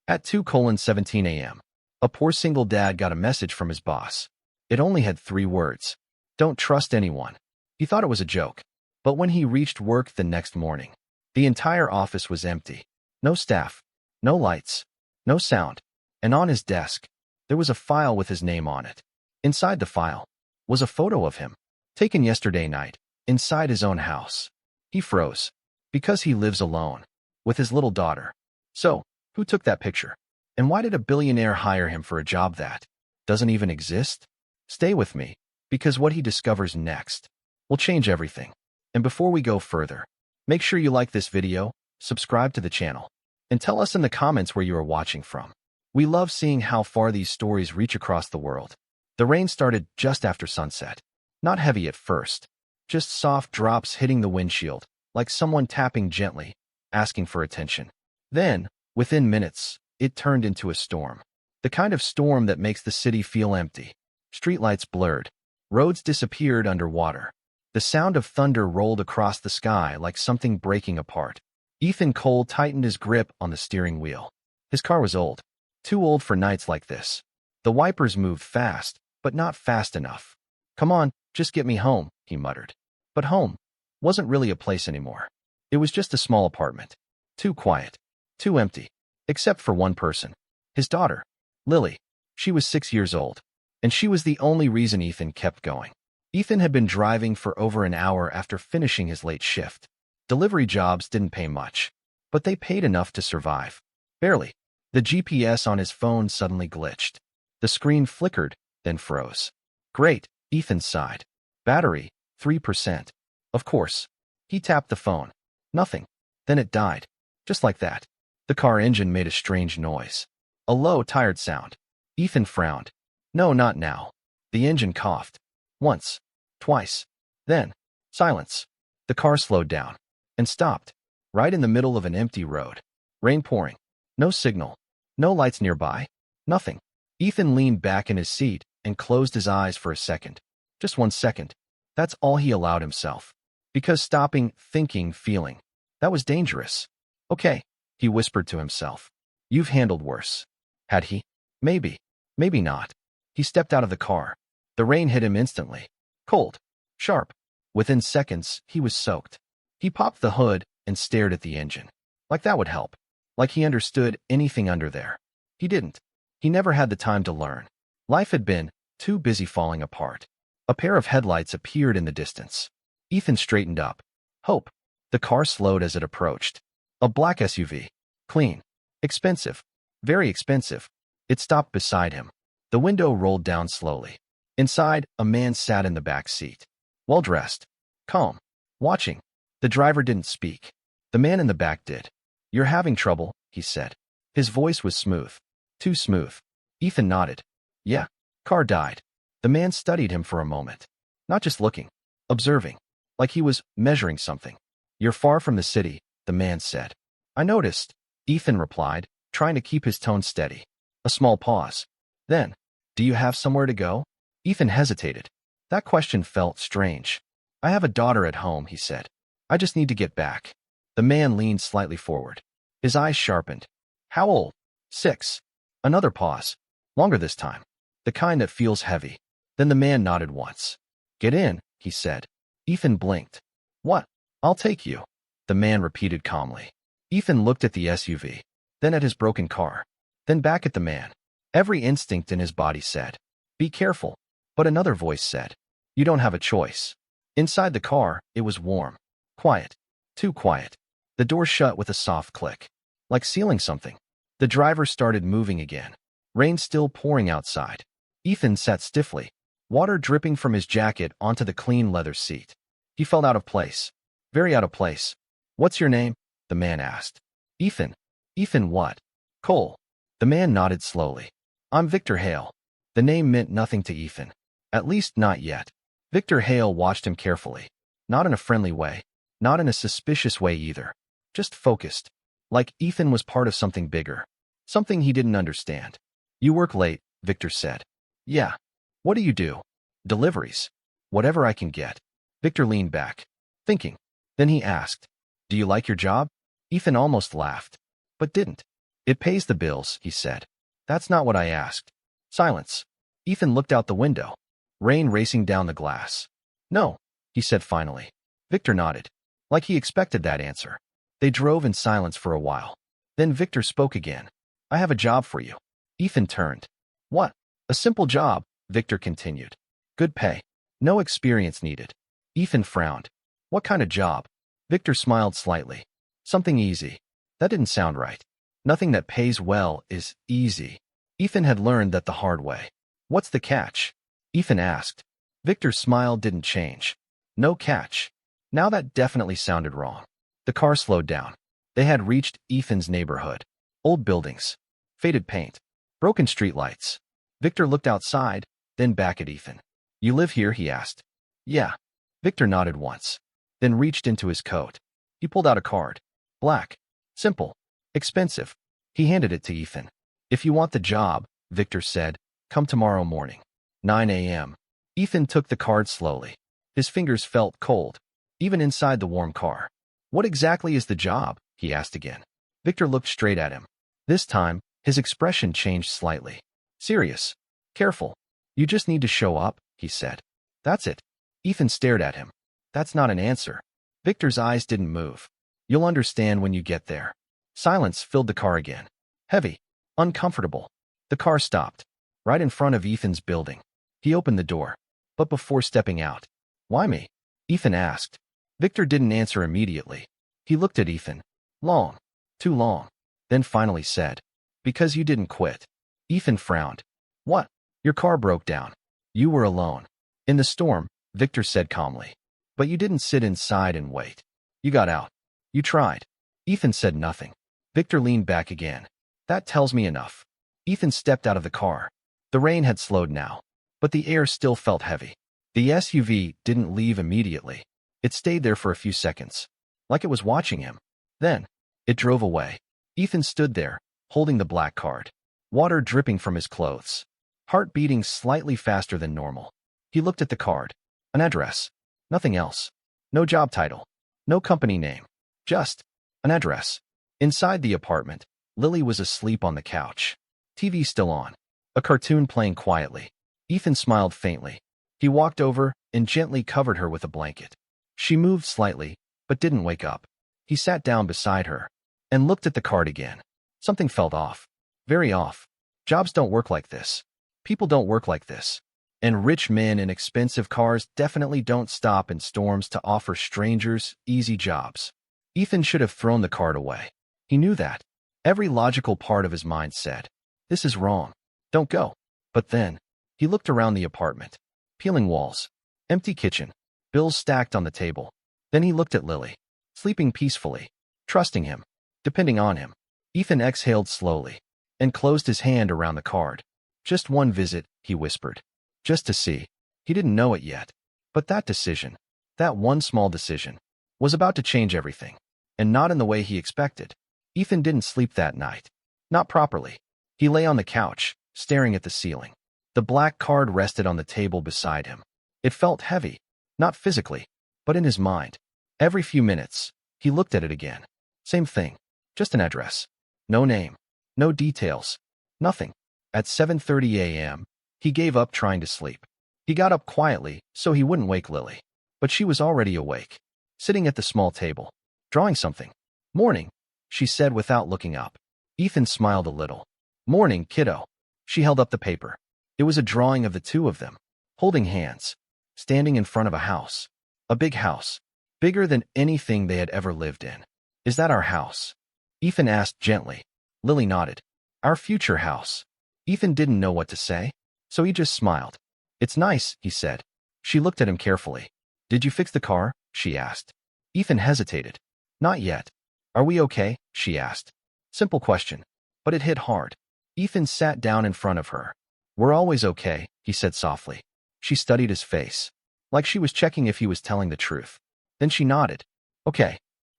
At 2:17 a.m., a poor single dad got a message from his boss. It only had 3 words. Don't trust anyone. He thought it was a joke. But when he reached work the next morning, the entire office was empty. No staff, no lights, no sound. And on his desk, there was a file with his name on it. Inside the file was a photo of him, taken yesterday night, inside his own house. He froze, because he lives alone, with his little daughter. So, who took that picture? And why did a billionaire hire him for a job that doesn't even exist? Stay with me, because what he discovers next will change everything. And before we go further, make sure you like this video, subscribe to the channel, and tell us in the comments where you are watching from. We love seeing how far these stories reach across the world. The rain started just after sunset. Not heavy at first, just soft drops hitting the windshield, like someone tapping gently, asking for attention. Then, within minutes, it turned into a storm. The kind of storm that makes the city feel empty. Streetlights blurred. Roads disappeared underwater. The sound of thunder rolled across the sky like something breaking apart. Ethan Cole tightened his grip on the steering wheel. His car was old. Too old for nights like this. The wipers moved fast, but not fast enough. Come on, just get me home, he muttered. But home wasn't really a place anymore. It was just a small apartment. Too quiet. Too empty. Except for one person. His daughter, Lily. She was 6 years old. And she was the only reason Ethan kept going. Ethan had been driving for over an hour after finishing his late shift. Delivery jobs didn't pay much, but they paid enough to survive. Barely. The GPS on his phone suddenly glitched. The screen flickered, then froze. Great, Ethan sighed. Battery, 3%. Of course. He tapped the phone. Nothing. Then it died. Just like that. The car engine made a strange noise. A low, tired sound. Ethan frowned. No, not now. The engine coughed. Once. Twice. Then, silence. The car slowed down. And stopped. Right in the middle of an empty road. Rain pouring. No signal. No lights nearby. Nothing. Ethan leaned back in his seat and closed his eyes for a second. Just 1 second. That's all he allowed himself. Because stopping, thinking, feeling, that was dangerous. Okay, he whispered to himself. You've handled worse. Had he? Maybe. Maybe not. He stepped out of the car. The rain hit him instantly. Cold. Sharp. Within seconds, he was soaked. He popped the hood and stared at the engine. Like that would help. Like he understood anything under there. He didn't. He never had the time to learn. Life had been too busy falling apart. A pair of headlights appeared in the distance. Ethan straightened up. Hope. The car slowed as it approached. A black SUV. Clean. Expensive. Very expensive. It stopped beside him. The window rolled down slowly. Inside, a man sat in the back seat. Well-dressed. Calm. Watching. The driver didn't speak. The man in the back did. You're having trouble, he said. His voice was smooth. Too smooth. Ethan nodded. Yeah. Car died. The man studied him for a moment. Not just looking. Observing. Like he was measuring something. You're far from the city, the man said. I noticed, Ethan replied, trying to keep his tone steady. A small pause. Then, do you have somewhere to go? Ethan hesitated. That question felt strange. I have a daughter at home, he said. I just need to get back. The man leaned slightly forward. His eyes sharpened. How old? 6. Another pause. Longer this time. The kind that feels heavy. Then the man nodded once. Get in, he said. Ethan blinked. What? I'll take you. The man repeated calmly. Ethan looked at the SUV. Then at his broken car. Then back at the man. Every instinct in his body said, be careful. But another voice said, you don't have a choice. Inside the car, it was warm. Quiet. Too quiet. The door shut with a soft click. Like sealing something. The driver started moving again. Rain still pouring outside. Ethan sat stiffly. Water dripping from his jacket onto the clean leather seat. He felt out of place. Very out of place. What's your name? The man asked. Ethan. Ethan what? Cole. The man nodded slowly. I'm Victor Hale. The name meant nothing to Ethan. At least not yet. Victor Hale watched him carefully. Not in a friendly way. Not in a suspicious way either. Just focused. Like Ethan was part of something bigger. Something he didn't understand. You work late, Victor said. Yeah. What do you do? Deliveries. Whatever I can get. Victor leaned back. Thinking. Then he asked. Do you like your job? Ethan almost laughed. But didn't. It pays the bills, he said. That's not what I asked. Silence. Ethan looked out the window. Rain racing down the glass. No, he said finally. Victor nodded, like he expected that answer. They drove in silence for a while. Then Victor spoke again. I have a job for you. Ethan turned. What? A simple job, Victor continued. Good pay. No experience needed. Ethan frowned. What kind of job? Victor smiled slightly. Something easy. That didn't sound right. Nothing that pays well is easy. Ethan had learned that the hard way. What's the catch? Ethan asked. Victor's smile didn't change. No catch. Now that definitely sounded wrong. The car slowed down. They had reached Ethan's neighborhood. Old buildings. Faded paint. Broken streetlights. Victor looked outside, then back at Ethan. You live here, he asked. Yeah. Victor nodded once, then reached into his coat. He pulled out a card. Black. Simple. Expensive. He handed it to Ethan. If you want the job, Victor said, come tomorrow morning. 9 a.m. Ethan took the card slowly. His fingers felt cold, even inside the warm car. What exactly is the job? He asked again. Victor looked straight at him. This time, his expression changed slightly. Serious. Careful. You just need to show up, he said. That's it. Ethan stared at him. That's not an answer. Victor's eyes didn't move. You'll understand when you get there. Silence filled the car again. Heavy. Uncomfortable. The car stopped. Right in front of Ethan's building. He opened the door. But before stepping out. Why me? Ethan asked. Victor didn't answer immediately. He looked at Ethan. Long. Too long. Then finally said. Because you didn't quit. Ethan frowned. What? Your car broke down. You were alone. In the storm, Victor said calmly. But you didn't sit inside and wait. You got out. You tried. Ethan said nothing. Victor leaned back again. That tells me enough. Ethan stepped out of the car. The rain had slowed now, but the air still felt heavy. The SUV didn't leave immediately. It stayed there for a few seconds, like it was watching him. Then, it drove away. Ethan stood there, holding the black card. Water dripping from his clothes. Heart beating slightly faster than normal. He looked at the card. An address. Nothing else. No job title. No company name. Just an address. Inside the apartment, Lily was asleep on the couch. TV still on. A cartoon playing quietly. Ethan smiled faintly. He walked over and gently covered her with a blanket. She moved slightly, but didn't wake up. He sat down beside her and looked at the card again. Something felt off. Very off. Jobs don't work like this. People don't work like this. And rich men in expensive cars definitely don't stop in storms to offer strangers easy jobs. Ethan should have thrown the card away. He knew that. Every logical part of his mind said, this is wrong. Don't go. But then, he looked around the apartment. Peeling walls. Empty kitchen. Bills stacked on the table. Then he looked at Lily. Sleeping peacefully. Trusting him. Depending on him. Ethan exhaled slowly and closed his hand around the card. Just one visit, he whispered. Just to see. He didn't know it yet. But that decision, that one small decision, was about to change everything. And not in the way he expected. Ethan didn't sleep that night. Not properly. He lay on the couch, staring at the ceiling. The black card rested on the table beside him. It felt heavy. Not physically, but in his mind. Every few minutes, he looked at it again. Same thing. Just an address. No name. No details. Nothing. At 7:30 a.m., he gave up trying to sleep. He got up quietly so he wouldn't wake Lily. But she was already awake, sitting at the small table, drawing something. Morning, she said without looking up. Ethan smiled a little. Morning, kiddo. She held up the paper. It was a drawing of the two of them, holding hands, standing in front of a house. A big house. Bigger than anything they had ever lived in. Is that our house? Ethan asked gently. Lily nodded. Our future house. Ethan didn't know what to say, so he just smiled. It's nice, he said. She looked at him carefully. Did you fix the car? She asked. Ethan hesitated. Not yet. Are we okay? She asked. Simple question, but it hit hard. Ethan sat down in front of her. We're always okay, he said softly. She studied his face, like she was checking if he was telling the truth. Then she nodded. Okay.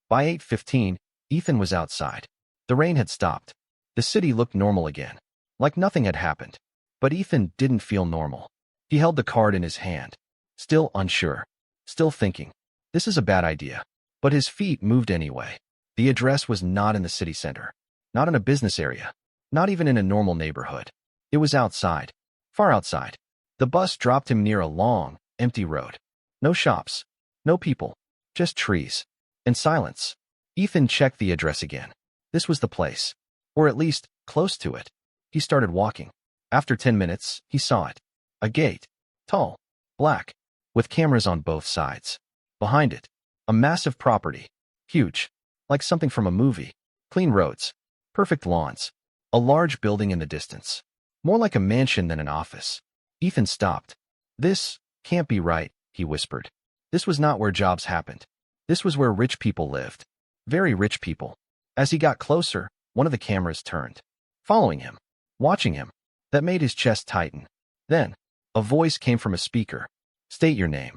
By 8:15, Ethan was outside. The rain had stopped. The city looked normal again, like nothing had happened. But Ethan didn't feel normal. He held the card in his hand, still unsure, still thinking, this is a bad idea. But his feet moved anyway. The address was not in the city center, Not in a business area. Not even in a normal neighborhood. It was outside. Far outside. The bus dropped him near a long, empty road. No shops. No people. Just trees. And silence. Ethan checked the address again. This was the place. Or at least, close to it. He started walking. After 10 minutes, he saw it. A gate. Tall. Black. With cameras on both sides. Behind it. A massive property. Huge. Like something from a movie. Clean roads. Perfect lawns. A large building in the distance. More like a mansion than an office. Ethan stopped. This can't be right, he whispered. This was not where jobs happened. This was where rich people lived. Very rich people. As he got closer, one of the cameras turned. Following him. Watching him. That made his chest tighten. Then, a voice came from a speaker. State your name.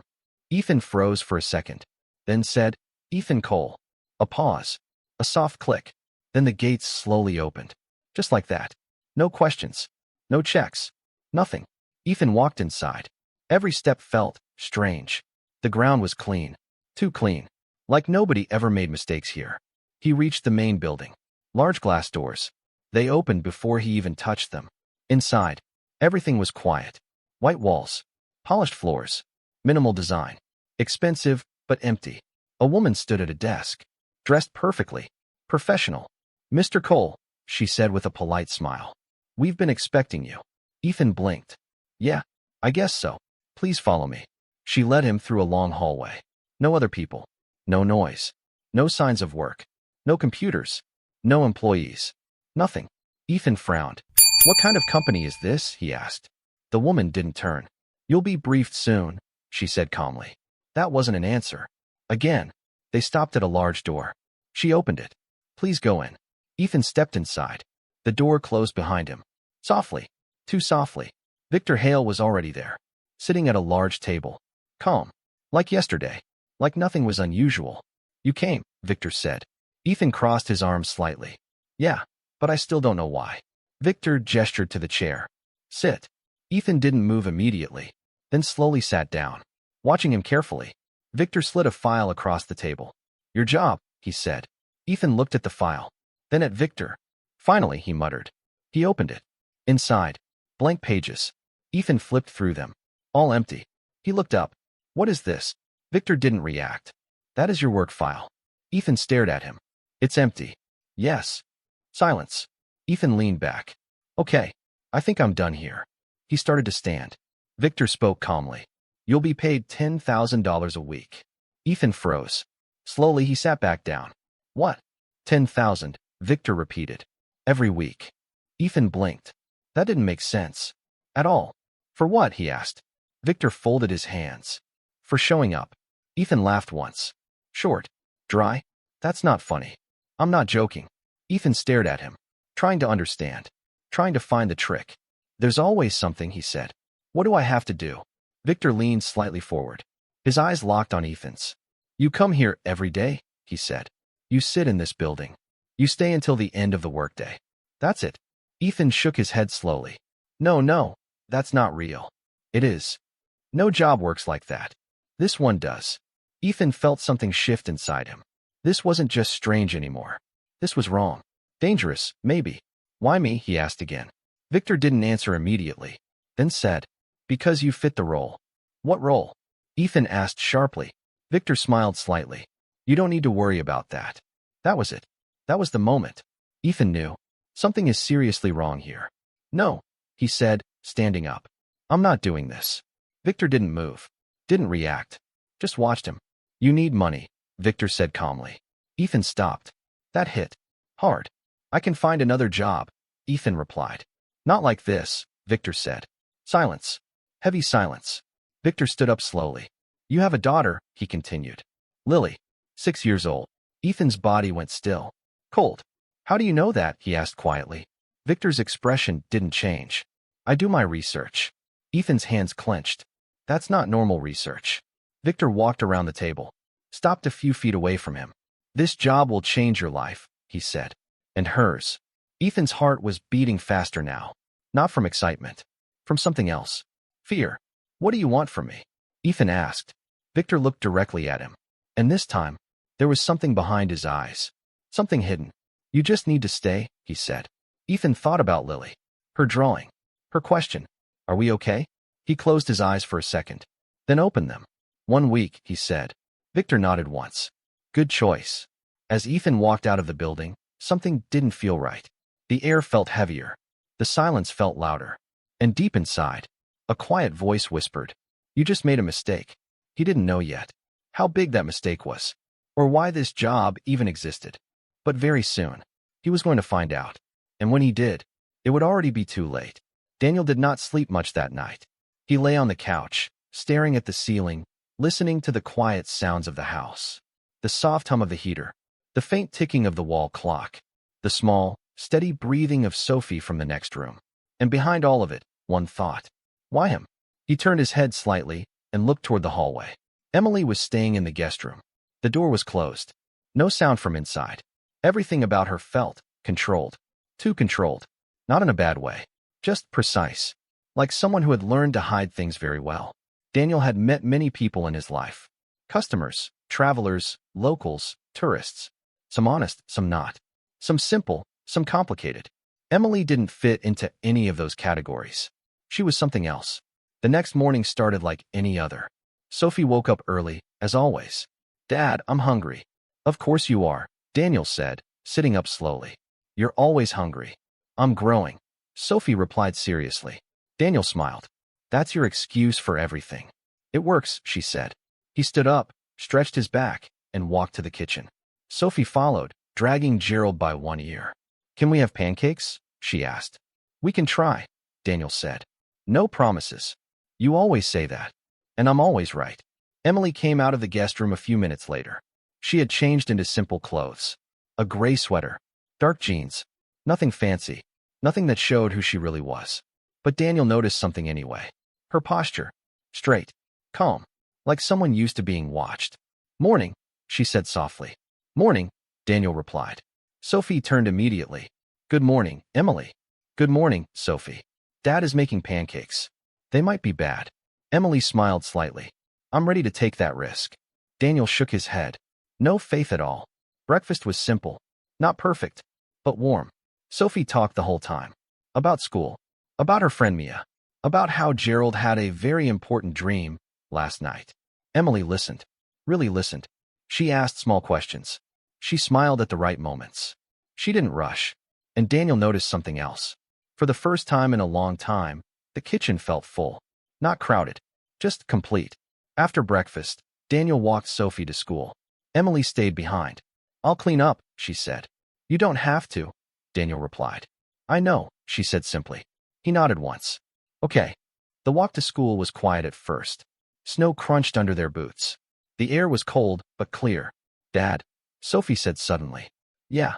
Ethan froze for a second. Then said, Ethan Cole. A pause. A soft click. Then the gates slowly opened. Just like that. No questions. No checks. Nothing. Ethan walked inside. Every step felt strange. The ground was clean. Too clean. Like nobody ever made mistakes here. He reached the main building. Large glass doors. They opened before he even touched them. Inside, everything was quiet. White walls. Polished floors. Minimal design. Expensive, but empty. A woman stood at a desk. Dressed perfectly. Professional. Mr. Cole, she said with a polite smile. We've been expecting you. Ethan blinked. Yeah, I guess so. Please follow me. She led him through a long hallway. No other people. No noise. No signs of work. No computers. No employees. Nothing. Ethan frowned. What kind of company is this? He asked. The woman didn't turn. You'll be briefed soon, she said calmly. That wasn't an answer. Again, they stopped at a large door. She opened it. Please go in. Ethan stepped inside. The door closed behind him. Softly. Too softly. Victor Hale was already there. Sitting at a large table. Calm. Like yesterday. Like nothing was unusual. You came, Victor said. Ethan crossed his arms slightly. Yeah, but I still don't know why. Victor gestured to the chair. Sit. Ethan didn't move immediately, then slowly sat down. Watching him carefully, Victor slid a file across the table. Your job, he said. Ethan looked at the file, then at Victor. Finally, he muttered. He opened it. Inside, blank pages. Ethan flipped through them. All empty. He looked up. What is this? Victor didn't react. That is your work file. Ethan stared at him. It's empty. Yes. Silence. Ethan leaned back. Okay, I think I'm done here. He started to stand. Victor spoke calmly. You'll be paid $10,000 a week. Ethan froze. Slowly, he sat back down. What? 10,000, Victor repeated. Every week. Ethan blinked. That didn't make sense. At all. For what? He asked. Victor folded his hands. For showing up. Ethan laughed once. Short. Dry. That's not funny. I'm not joking. Ethan stared at him. Trying to understand. Trying to find the trick. There's always something, he said. What do I have to do? Victor leaned slightly forward. His eyes locked on Ethan's. You come here every day, he said. You sit in this building. You stay until the end of the workday. That's it. Ethan shook his head slowly. No, that's not real. It is. No job works like that. This one does. Ethan felt something shift inside him. This wasn't just strange anymore. This was wrong. Dangerous, maybe. Why me? He asked again. Victor didn't answer immediately, then said, because you fit the role. What role? Ethan asked sharply. Victor smiled slightly. You don't need to worry about that. That was it. That was the moment. Ethan knew. Something is seriously wrong here. No, he said, standing up. I'm not doing this. Victor didn't move. Didn't react. Just watched him. You need money, Victor said calmly. Ethan stopped. That hit. Hard. I can find another job, Ethan replied. Not like this, Victor said. Silence. Heavy silence. Victor stood up slowly. You have a daughter, he continued. Lily. 6 years old. Ethan's body went still. Cold. How do you know that? He asked quietly. Victor's expression didn't change. I do my research. Ethan's hands clenched. That's not normal research. Victor walked around the table. Stopped a few feet away from him. This job will change your life, he said. And hers. Ethan's heart was beating faster now. Not from excitement. From something else. Fear. What do you want from me? Ethan asked. Victor looked directly at him. And this time, there was something behind his eyes. Something hidden. You just need to stay, he said. Ethan thought about Lily. Her drawing. Her question. Are we okay? He closed his eyes for a second, then opened them. 1 week, he said. Victor nodded once. Good choice. As Ethan walked out of the building, something didn't feel right. The air felt heavier. The silence felt louder. And deep inside, a quiet voice whispered, You just made a mistake. He didn't know yet how big that mistake was, or why this job even existed. But very soon, he was going to find out. And when he did, it would already be too late. Daniel did not sleep much that night. He lay on the couch, staring at the ceiling, listening to the quiet sounds of the house. The soft hum of the heater, the faint ticking of the wall clock, the small, steady breathing of Sophie from the next room. And behind all of it, one thought. Why him? He turned his head slightly and looked toward the hallway. Emily was staying in the guest room. The door was closed. No sound from inside. Everything about her felt controlled. Too controlled. Not in a bad way. Just precise. Like someone who had learned to hide things very well. Daniel had met many people in his life. Customers, travelers, locals, tourists. Some honest, some not. Some simple, some complicated. Emily didn't fit into any of those categories. She was something else. The next morning started like any other. Sophie woke up early, as always. Dad, I'm hungry. Of course you are, Daniel said, sitting up slowly. You're always hungry. I'm growing. Sophie replied seriously. Daniel smiled. That's your excuse for everything. It works, she said. He stood up, stretched his back, and walked to the kitchen. Sophie followed, dragging Gerald by one ear. Can we have pancakes? She asked. We can try, Daniel said. No promises. You always say that. And I'm always right. Emily came out of the guest room a few minutes later. She had changed into simple clothes. A gray sweater, dark jeans. Nothing fancy. Nothing that showed who she really was. But Daniel noticed something anyway. Her posture. Straight. Calm. Like someone used to being watched. Morning, she said softly. Morning, Daniel replied. Sophie turned immediately. Good morning, Emily. Good morning, Sophie. Dad is making pancakes. They might be bad. Emily smiled slightly. I'm ready to take that risk. Daniel shook his head. No faith at all. Breakfast was simple. Not perfect, but warm. Sophie talked the whole time. About school. About her friend Mia. About how Gerald had a very important dream last night. Emily listened. Really listened. She asked small questions. She smiled at the right moments. She didn't rush. And Daniel noticed something else. For the first time in a long time, the kitchen felt full. Not crowded. Just complete. After breakfast, Daniel walked Sophie to school. Emily stayed behind. I'll clean up, she said. You don't have to, Daniel replied. I know, she said simply. He nodded once. Okay. The walk to school was quiet at first. Snow crunched under their boots. The air was cold, but clear. Dad, Sophie said suddenly. Yeah.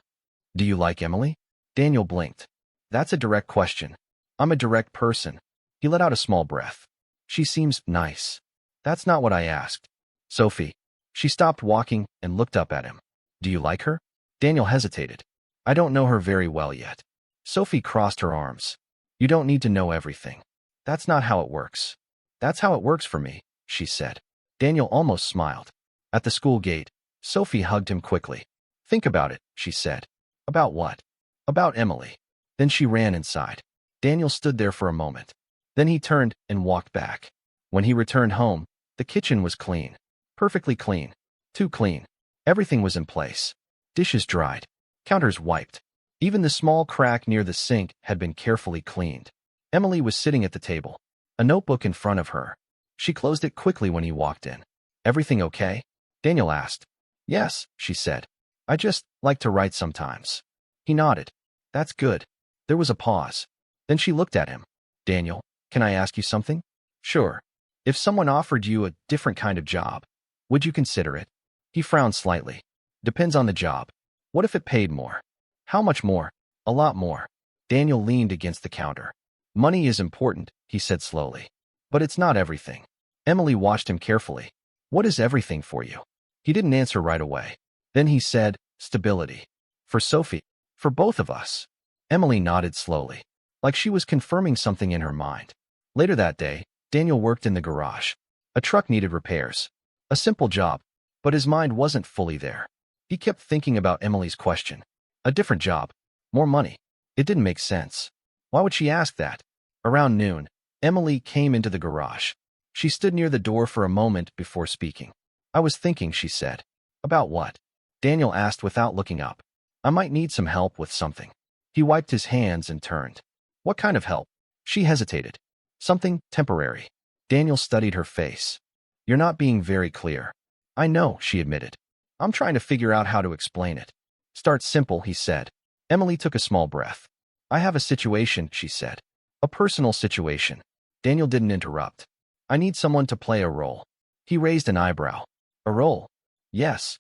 Do you like Emily? Daniel blinked. That's a direct question. I'm a direct person. He let out a small breath. She seems nice. That's not what I asked. Sophie. She stopped walking and looked up at him. Do you like her? Daniel hesitated. I don't know her very well yet. Sophie crossed her arms. You don't need to know everything. That's not how it works. That's how it works for me, she said. Daniel almost smiled. At the school gate, Sophie hugged him quickly. Think about it, she said. About what? About Emily. Then she ran inside. Daniel stood there for a moment. Then he turned and walked back. When he returned home, the kitchen was clean. Perfectly clean. Too clean. Everything was in place. Dishes dried. Counters wiped. Even the small crack near the sink had been carefully cleaned. Emily was sitting at the table, a notebook in front of her. She closed it quickly when he walked in. Everything okay? Daniel asked. Yes, she said. I just like to write sometimes. He nodded. That's good. There was a pause. Then she looked at him. Daniel, can I ask you something? Sure. If someone offered you a different kind of job, would you consider it? He frowned slightly. Depends on the job. What if it paid more? How much more? A lot more. Daniel leaned against the counter. Money is important, he said slowly. But it's not everything. Emily watched him carefully. What is everything for you? He didn't answer right away. Then he said, stability. For Sophie. For both of us. Emily nodded slowly, like she was confirming something in her mind. Later that day, Daniel worked in the garage. A truck needed repairs. A simple job, but his mind wasn't fully there. He kept thinking about Emily's question. A different job. More money. It didn't make sense. Why would she ask that? Around noon, Emily came into the garage. She stood near the door for a moment before speaking. I was thinking, she said. About what? Daniel asked without looking up. I might need some help with something. He wiped his hands and turned. What kind of help? She hesitated. Something temporary. Daniel studied her face. You're not being very clear. I know, she admitted. I'm trying to figure out how to explain it. Start simple, he said. Emily took a small breath. I have a situation, she said. A personal situation. Daniel didn't interrupt. I need someone to play a role. He raised an eyebrow. A role? Yes.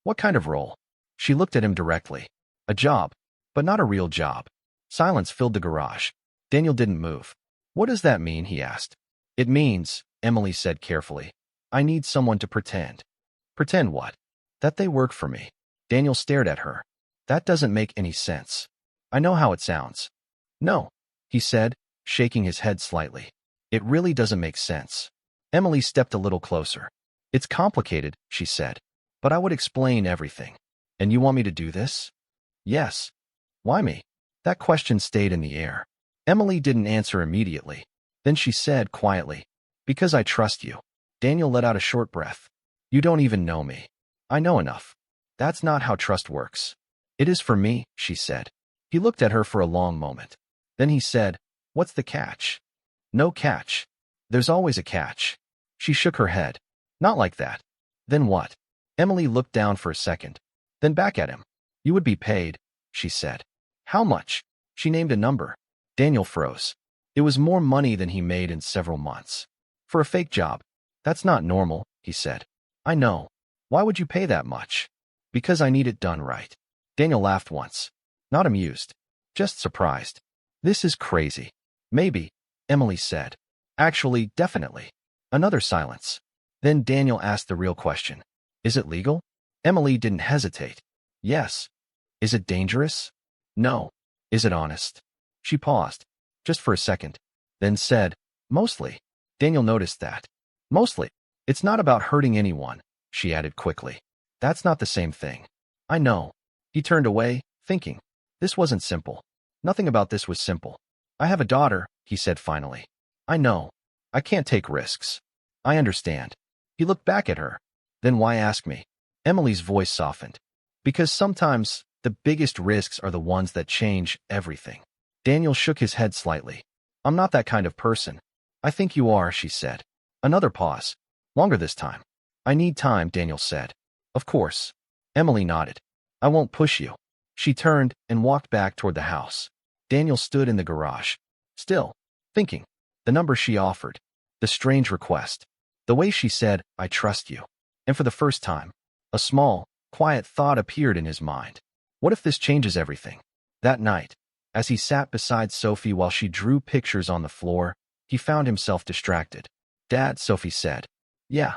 What kind of role? She looked at him directly. A job, but not a real job. Silence filled the garage. Daniel didn't move. What does that mean? He asked. It means, Emily said carefully, I need someone to pretend. Pretend what? That they work for me. Daniel stared at her. That doesn't make any sense. I know how it sounds. No, he said, shaking his head slightly. It really doesn't make sense. Emily stepped a little closer. It's complicated, she said, but I would explain everything. And you want me to do this? Yes. Why me? That question stayed in the air. Emily didn't answer immediately. Then she said quietly, because I trust you. Daniel let out a short breath. You don't even know me. I know enough. That's not how trust works. It is for me, she said. He looked at her for a long moment. Then he said, what's the catch? No catch. There's always a catch. She shook her head. Not like that. Then what? Emily looked down for a second. Then back at him. You would be paid, she said. How much? She named a number. Daniel froze. It was more money than he made in several months. For a fake job. That's not normal, he said. I know. Why would you pay that much? Because I need it done right. Daniel laughed once. Not amused. Just surprised. This is crazy. Maybe, Emily said. Actually, definitely. Another silence. Then Daniel asked the real question. Is it legal? Emily didn't hesitate. Yes. Is it dangerous? No. Is it honest? She paused, just for a second, then said, mostly. Daniel noticed that. Mostly. It's not about hurting anyone, she added quickly. That's not the same thing. I know. He turned away, thinking. This wasn't simple. Nothing about this was simple. I have a daughter, he said finally. I know. I can't take risks. I understand. He looked back at her. Then why ask me? Emily's voice softened. Because sometimes the biggest risks are the ones that change everything. Daniel shook his head slightly. I'm not that kind of person. I think you are, she said. Another pause. Longer this time. I need time, Daniel said. Of course. Emily nodded. I won't push you. She turned and walked back toward the house. Daniel stood in the garage. Still, thinking. The number she offered. The strange request. The way she said, I trust you. And for the first time, a small, quiet thought appeared in his mind. What if this changes everything? That night, as he sat beside Sophie while she drew pictures on the floor, he found himself distracted. Dad, Sophie said. Yeah.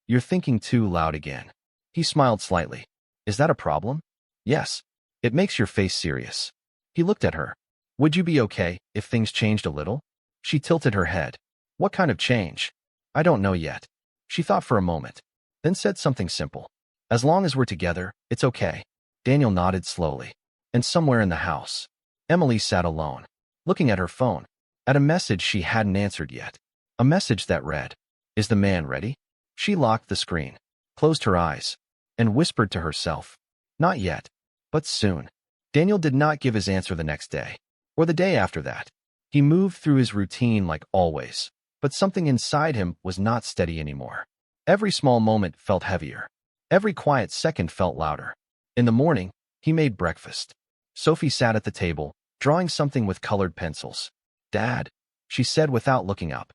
You're thinking too loud again. He smiled slightly. Is that a problem? Yes. It makes your face serious. He looked at her. Would you be okay if things changed a little? She tilted her head. What kind of change? I don't know yet. She thought for a moment, then said something simple. As long as we're together, it's okay. Daniel nodded slowly. And somewhere in the house, Emily sat alone, looking at her phone, at a message she hadn't answered yet. A message that read, Is the man ready? She locked the screen, closed her eyes, and whispered to herself, Not yet, but soon. Daniel did not give his answer the next day, or the day after that. He moved through his routine like always, but something inside him was not steady anymore. Every small moment felt heavier. Every quiet second felt louder. In the morning, he made breakfast. Sophie sat at the table, drawing something with colored pencils. Dad, she said without looking up.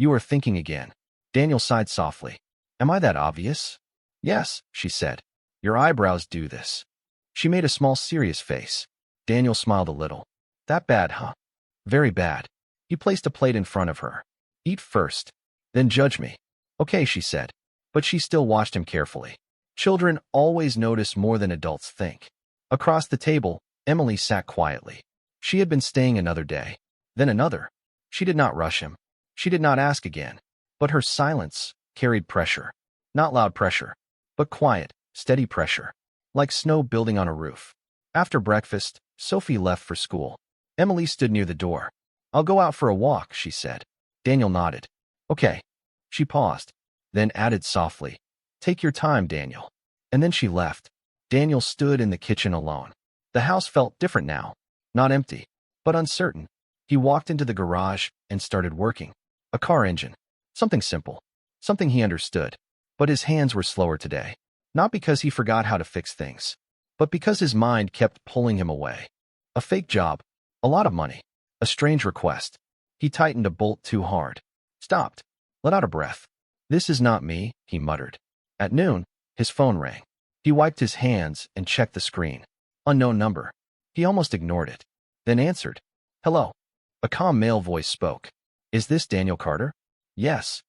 You are thinking again. Daniel sighed softly. Am I that obvious? Yes, she said. Your eyebrows do this. She made a small serious face. Daniel smiled a little. That bad, huh? Very bad. He placed a plate in front of her. Eat first. Then judge me. Okay, she said. But she still watched him carefully. Children always notice more than adults think. Across the table, Emily sat quietly. She had been staying another day, then another. She did not rush him. She did not ask again. But her silence carried pressure. Not loud pressure, but quiet, steady pressure. Like snow building on a roof. After breakfast, Sophie left for school. Emily stood near the door. I'll go out for a walk, she said. Daniel nodded. Okay. She paused, then added softly, take your time, Daniel. And then she left. Daniel stood in the kitchen alone. The house felt different now. Not empty, but uncertain. He walked into the garage and started working. A car engine. Something simple. Something he understood. But his hands were slower today. Not because he forgot how to fix things, but because his mind kept pulling him away. A fake job. A lot of money. A strange request. He tightened a bolt too hard. Stopped. Let out a breath. This is not me, he muttered. At noon, his phone rang. He wiped his hands and checked the screen. Unknown number. He almost ignored it. Then answered. Hello. A calm male voice spoke. Is this Daniel Carter? Yes.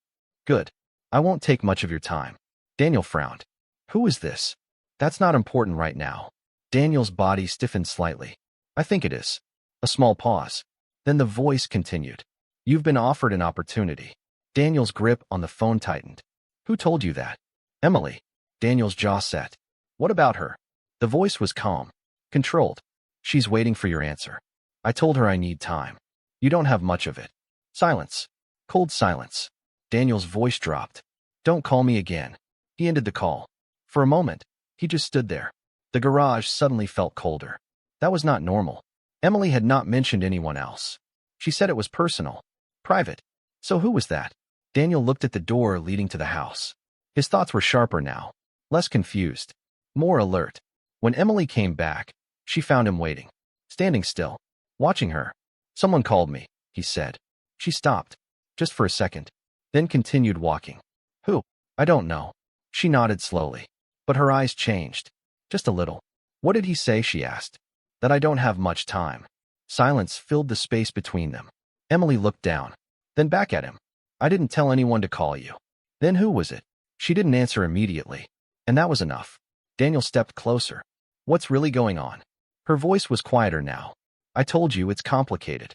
Good. I won't take much of your time. Daniel frowned. Who is this? That's not important right now. Daniel's body stiffened slightly. I think it is. A small pause. Then the voice continued. You've been offered an opportunity. Daniel's grip on the phone tightened. Who told you that? Emily. Daniel's jaw set. What about her? The voice was calm. Controlled. She's waiting for your answer. I told her I need time. You don't have much of it. Silence. Cold silence. Daniel's voice dropped. Don't call me again. He ended the call. For a moment, he just stood there. The garage suddenly felt colder. That was not normal. Emily had not mentioned anyone else. She said it was personal. Private. So who was that? Daniel looked at the door leading to the house. His thoughts were sharper now. Less confused. More alert. When Emily came back, she found him waiting. Standing still. Watching her. Someone called me, he said. She stopped. Just for a second. Then continued walking. Who? I don't know. She nodded slowly. But her eyes changed. Just a little. What did he say, she asked. That I don't have much time. Silence filled the space between them. Emily looked down. Then back at him. I didn't tell anyone to call you. Then who was it? She didn't answer immediately. And that was enough. Daniel stepped closer. What's really going on? Her voice was quieter now. I told you it's complicated.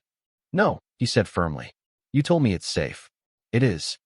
No, he said firmly. You told me it's safe. It is.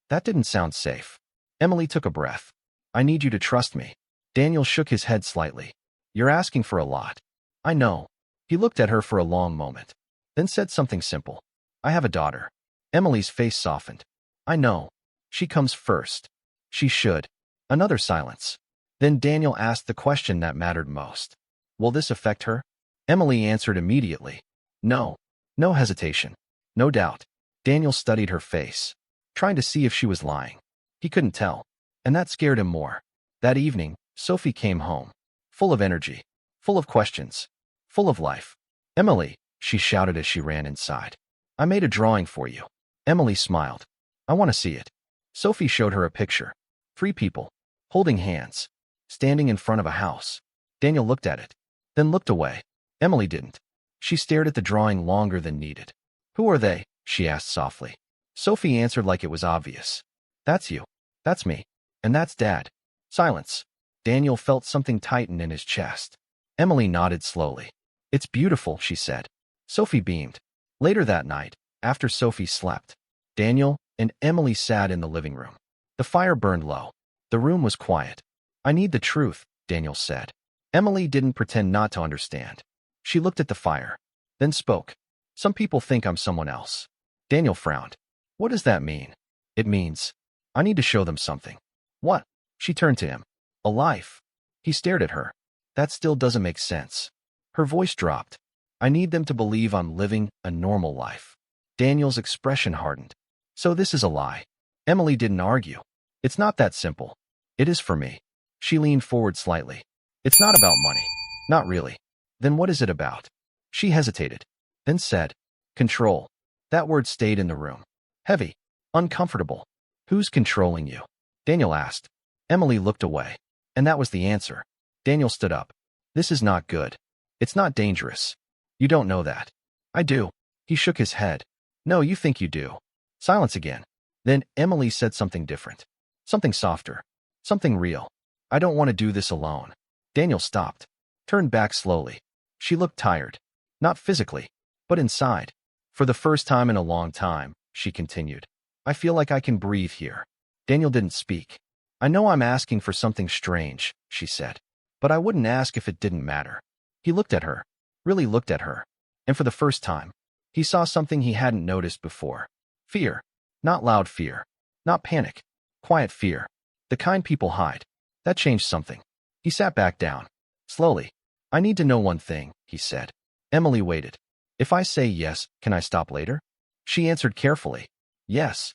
That didn't sound safe. Emily took a breath. I need you to trust me. Daniel shook his head slightly. You're asking for a lot. I know. He looked at her for a long moment. Then said something simple. I have a daughter. Emily's face softened. I know. She comes first. She should. Another silence. Then Daniel asked the question that mattered most. Will this affect her? Emily answered immediately. No. No hesitation. No doubt. Daniel studied her face, trying to see if she was lying. He couldn't tell. And that scared him more. That evening, Sophie came home. Full of energy. Full of questions. Full of life. Emily, she shouted as she ran inside. I made a drawing for you. Emily smiled. I want to see it. Sophie showed her a picture. 3 people. Holding hands. Standing in front of a house. Daniel looked at it. Then looked away. Emily didn't. She stared at the drawing longer than needed. Who are they? She asked softly. Sophie answered like it was obvious. That's you. That's me. And that's Dad. Silence. Daniel felt something tighten in his chest. Emily nodded slowly. It's beautiful, she said. Sophie beamed. Later that night, after Sophie slept, Daniel and Emily sat in the living room. The fire burned low. The room was quiet. I need the truth, Daniel said. Emily didn't pretend not to understand. She looked at the fire, then spoke. Some people think I'm someone else. Daniel frowned. What does that mean? It means I need to show them something. What? She turned to him. A life. He stared at her. That still doesn't make sense. Her voice dropped. I need them to believe I'm living a normal life. Daniel's expression hardened. So this is a lie. Emily didn't argue. It's not that simple. It is for me. She leaned forward slightly. It's not about money. Not really. Then what is it about? She hesitated, then said, control. That word stayed in the room. Heavy. Uncomfortable. Who's controlling you? Daniel asked. Emily looked away. And that was the answer. Daniel stood up. This is not good. It's not dangerous. You don't know that. I do. He shook his head. No, you think you do. Silence again. Then Emily said something different. Something softer. Something real. I don't want to do this alone. Daniel stopped. Turned back slowly. She looked tired. Not physically, but inside. For the first time in a long time, she continued. I feel like I can breathe here. Daniel didn't speak. I know I'm asking for something strange, she said. But I wouldn't ask if it didn't matter. He looked at her. really looked at her. And for the first time, he saw something he hadn't noticed before. Fear. Not loud fear. Not panic. Quiet fear. The kind people hide. That changed something. He sat back down. Slowly. I need to know one thing, he said. Emily waited. If I say yes, can I stop later? She answered carefully. Yes.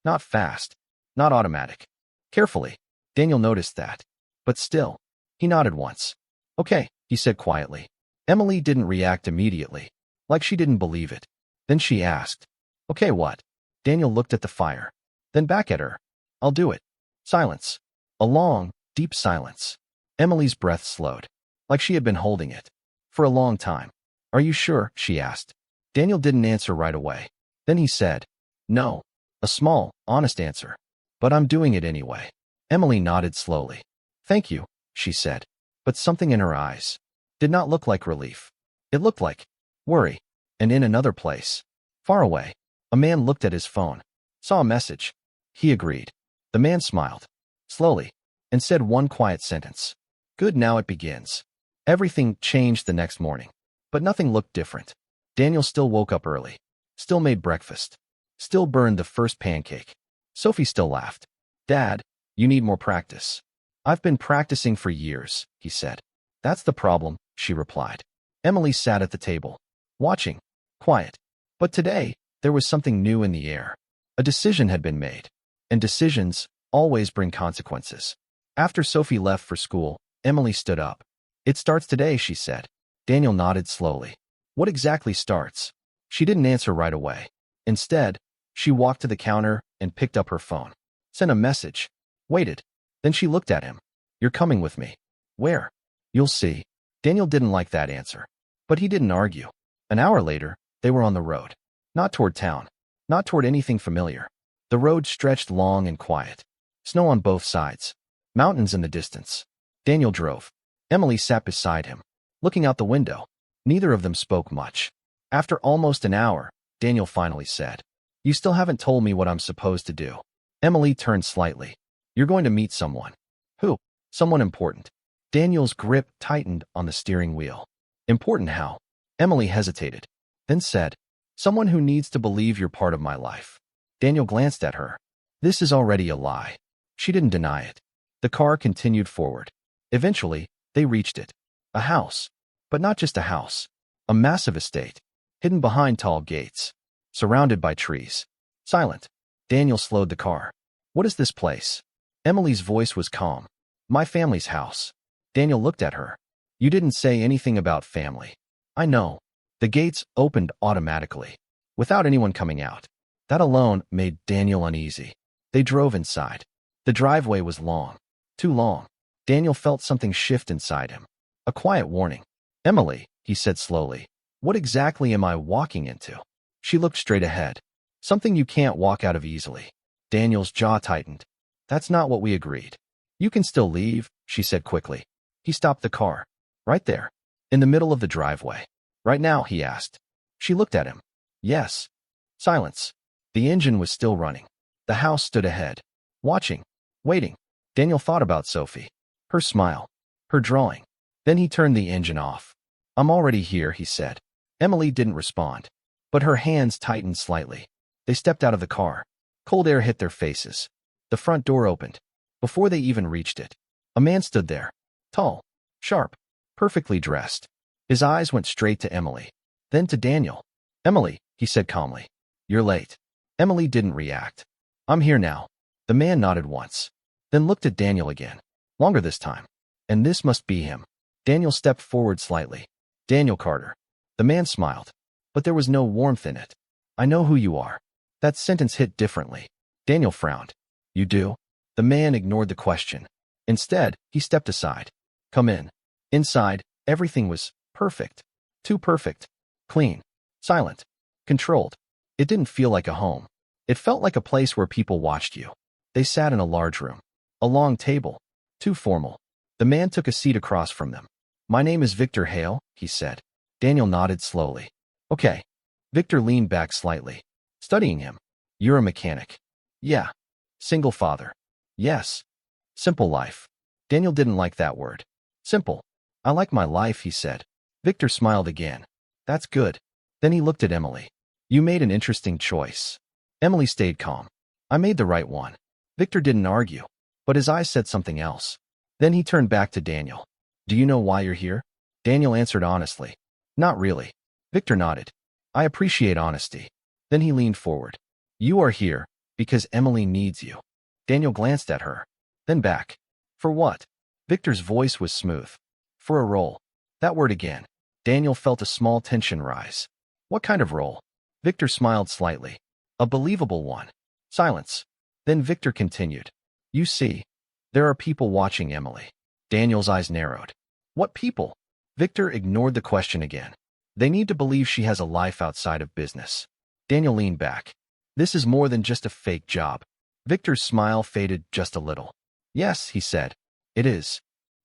Not fast. Not automatic. Carefully. Daniel noticed that. But still. He nodded once. Okay, he said quietly. Emily didn't react immediately, like she didn't believe it. Then she asked, okay, what? Daniel looked at the fire, then back at her. I'll do it. Silence. A long, deep silence. Emily's breath slowed, like she had been holding it for a long time. Are you sure? She asked. Daniel didn't answer right away. Then he said, no. A small, honest answer. But I'm doing it anyway. Emily nodded slowly. Thank you, she said. But something in her eyes did not look like relief. It looked like worry. And in another place, far away, a man looked at his phone, saw a message. He agreed. The man smiled, slowly, and said one quiet sentence. Good, now it begins. Everything changed the next morning, but nothing looked different. Daniel still woke up early, still made breakfast, still burned the first pancake. Sophie still laughed. Dad, you need more practice. I've been practicing for years, he said. That's the problem, she replied. Emily sat at the table, watching, quiet. But today, there was something new in the air. A decision had been made, and decisions always bring consequences. After Sophie left for school, Emily stood up. It starts today, she said. Daniel nodded slowly. What exactly starts? She didn't answer right away. Instead, she walked to the counter and picked up her phone. Sent a message. Waited. Then she looked at him. You're coming with me. Where? You'll see. Daniel didn't like that answer. But he didn't argue. An hour later, they were on the road. Not toward town. Not toward anything familiar. The road stretched long and quiet. Snow on both sides. Mountains in the distance. Daniel drove. Emily sat beside him, looking out the window. Neither of them spoke much. After almost an hour, Daniel finally said, You still haven't told me what I'm supposed to do. Emily turned slightly. You're going to meet someone. Who? Someone important. Daniel's grip tightened on the steering wheel. Important how? Emily hesitated, then said, Someone who needs to believe you're part of my life. Daniel glanced at her. This is already a lie. She didn't deny it. The car continued forward. Eventually, they reached it. A house. But not just a house. A massive estate, hidden behind tall gates, surrounded by trees. Silent. Daniel slowed the car. What is this place? Emily's voice was calm. My family's house. Daniel looked at her. You didn't say anything about family. I know. The gates opened automatically, without anyone coming out. That alone made Daniel uneasy. They drove inside. The driveway was long. Too long. Daniel felt something shift inside him. A quiet warning. Emily, he said slowly, what exactly am I walking into? She looked straight ahead. Something you can't walk out of easily. Daniel's jaw tightened. That's not what we agreed. You can still leave, she said quickly. He stopped the car. Right there. In the middle of the driveway. Right now, he asked. She looked at him. Yes. Silence. The engine was still running. The house stood ahead. Watching. Waiting. Daniel thought about Sophie. Her smile. Her drawing. Then he turned the engine off. I'm already here, he said. Emily didn't respond, but her hands tightened slightly. They stepped out of the car. Cold air hit their faces. The front door opened. Before they even reached it, a man stood there. Tall. Sharp. Perfectly dressed. His eyes went straight to Emily. Then to Daniel. Emily, he said calmly. You're late. Emily didn't react. I'm here now. The man nodded once, then looked at Daniel again. Longer this time. And this must be him. Daniel stepped forward slightly. Daniel Carter. The man smiled, but there was no warmth in it. I know who you are. That sentence hit differently. Daniel frowned. You do? The man ignored the question. Instead, he stepped aside. Come in. Inside, everything was perfect. Too perfect. Clean. Silent. Controlled. It didn't feel like a home. It felt like a place where people watched you. They sat in a large room. A long table. Too formal. The man took a seat across from them. My name is Victor Hale, he said. Daniel nodded slowly. Okay. Victor leaned back slightly, studying him. You're a mechanic. Yeah. Single father. Yes. Simple life. Daniel didn't like that word. Simple. I like my life, he said. Victor smiled again. That's good. Then he looked at Emily. You made an interesting choice. Emily stayed calm. I made the right one. Victor didn't argue, but his eyes said something else. Then he turned back to Daniel. Do you know why you're here? Daniel answered honestly. Not really. Victor nodded. I appreciate honesty. Then he leaned forward. You are here because Emily needs you. Daniel glanced at her, then back. For what? Victor's voice was smooth. For a role. That word again. Daniel felt a small tension rise. What kind of role? Victor smiled slightly. A believable one. Silence. Then Victor continued. You see, there are people watching Emily. Daniel's eyes narrowed. What people? Victor ignored the question again. They need to believe she has a life outside of business. Daniel leaned back. This is more than just a fake job. Victor's smile faded just a little. Yes, he said. It is.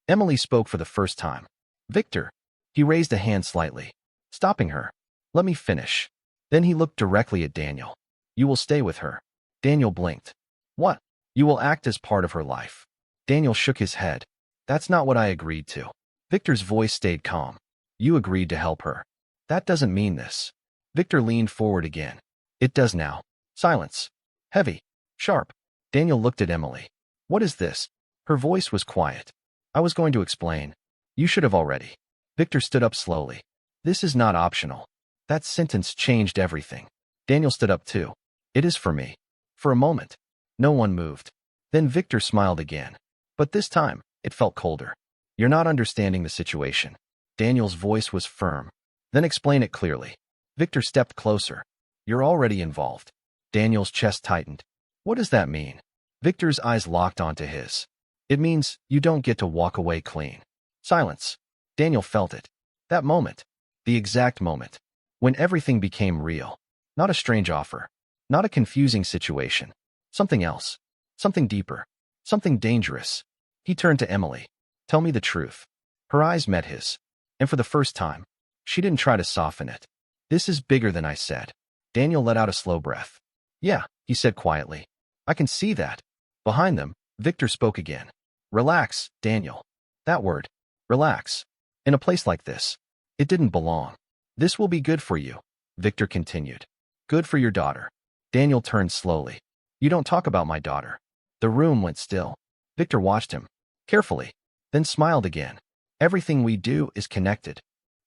Emily spoke for the first time. Victor. He raised a hand slightly, stopping her. Let me finish. Then he looked directly at Daniel. You will stay with her. Daniel blinked. What? You will act as part of her life. Daniel shook his head. That's not what I agreed to. Victor's voice stayed calm. You agreed to help her. That doesn't mean this. Victor leaned forward again. It does now. Silence. Heavy. Sharp. Daniel looked at Emily. What is this? Her voice was quiet. I was going to explain. You should have already. Victor stood up slowly. This is not optional. That sentence changed everything. Daniel stood up too. It is for me. For a moment. No one moved. Then Victor smiled again. But this time, it felt colder. You're not understanding the situation. Daniel's voice was firm. Then explain it clearly. Victor stepped closer. You're already involved. Daniel's chest tightened. What does that mean? Victor's eyes locked onto his. It means you don't get to walk away clean. Silence. Daniel felt it. That moment. The exact moment. When everything became real. Not a strange offer. Not a confusing situation. Something else. Something deeper. Something dangerous. He turned to Emily. Tell me the truth. Her eyes met his. And for the first time, she didn't try to soften it. This is bigger than I said. Daniel let out a slow breath. Yeah, he said quietly. I can see that. Behind them, Victor spoke again. Relax, Daniel. That word. Relax. In a place like this. It didn't belong. This will be good for you, Victor continued. Good for your daughter. Daniel turned slowly. You don't talk about my daughter. The room went still. Victor watched him. Carefully. Then smiled again. Everything we do is connected.